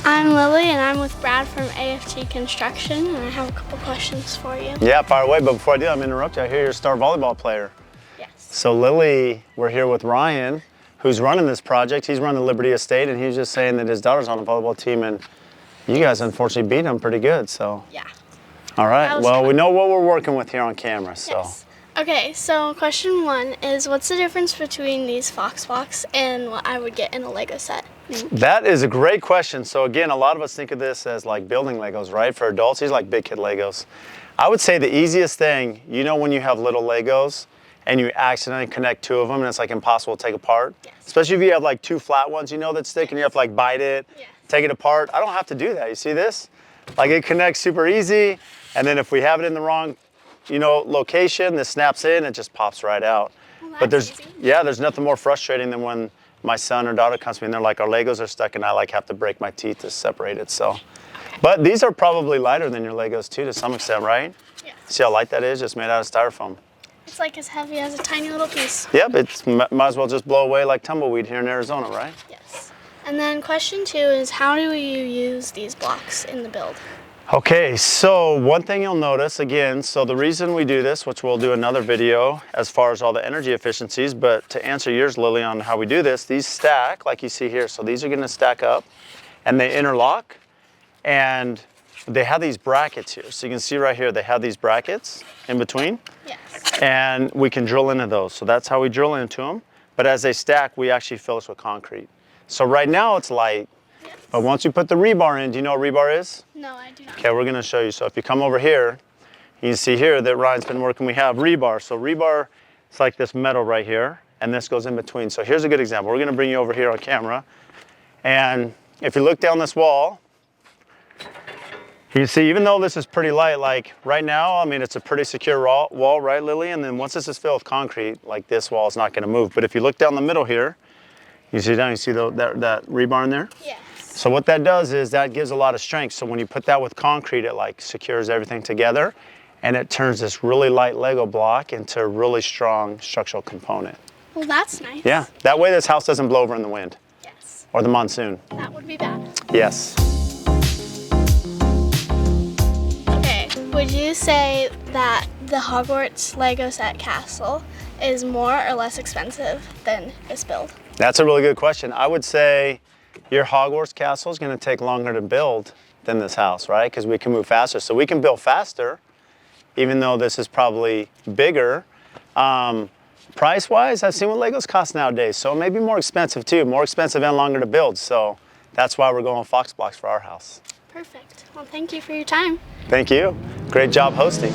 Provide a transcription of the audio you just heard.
I'm Lily, and I'm with Brad from AFT Construction, and I have a couple questions for you. Yeah, fire away, but before I do, I'm going to interrupt you. I hear you're a star volleyball player. Yes. So Lily, we're here with Ryan, who's running this project. He's running Liberty Estate, and he's just saying that his daughter's on a volleyball team, and you guys unfortunately beat him pretty good, so. Yeah. All right, well, fun. we know what we're working with here on camera, so. Yes. Okay, so question 1 is, what's the difference between these Fox Blocks and what I would get in a Lego set? That is a great question. So again, a lot of us think of this as like building Legos, right? For adults, these are like big kid Legos. I would say the easiest thing, you know, when you have little Legos and you accidentally connect 2 of them and it's like impossible to take apart, Yes. Especially if you have like 2 flat ones, you know, that stick and you have to like bite it, take it apart. I don't have to do that. You see this? Like it connects super easy. And then if we have it in the wrong, you know, location, this snaps in, it just pops right out. Well, but that's easy. there's nothing more frustrating than when my son or daughter comes to me and they're like, our Legos are stuck, and I like have to break my teeth to separate it, so. But these are probably lighter than your Legos too, to some extent, right? Yeah. See how light that is? Just made out of styrofoam. It's like as heavy as a tiny little piece. Yep, it's might as well just blow away like tumbleweed here in Arizona, right? Yes. And then question 2 is, how do you use these blocks in the build? Okay, so one thing you'll notice, again, so the reason we do this, which we'll do another video as far as all the energy efficiencies, but to answer yours, Lily, on how we do this, these stack like you see here. So these are gonna stack up and they interlock, and they have these brackets here. So you can see right here, they have these brackets in between. Yes. And we can drill into those. So that's how we drill into them. But as they stack, we actually fill this with concrete. So right now it's light. Yes. But once you put the rebar in, do you know what rebar is? No, I do not. Okay, we're gonna show you. So if you come over here, you can see here that Ryan's been working, we have rebar. So rebar, it's like this metal right here, and this goes in between. So here's a good example. We're gonna bring you over here on camera. And if you look down this wall, you can see, even though this is pretty light, like right now, I mean, it's a pretty secure wall, right, Lily? And then once this is filled with concrete, like this wall is not gonna move. But if you look down the middle here, you see that rebar in there? Yes. So what that does is that gives a lot of strength. So when you put that with concrete, it like secures everything together, and it turns this really light Lego block into a really strong structural component. Well, that's nice. Yeah, that way this house doesn't blow over in the wind. Yes. Or the monsoon. That would be bad. Yes. Okay, would you say that the Hogwarts Lego set castle is more or less expensive than this build? That's a really good question. I would say your Hogwarts castle is going to take longer to build than this house, right? Because we can move faster. So we can build faster, even though this is probably bigger. Price-wise, I've seen what Legos cost nowadays. So it may be more expensive too, more expensive and longer to build. So that's why we're going Fox Blocks for our house. Perfect. Well, thank you for your time. Thank you. Great job hosting.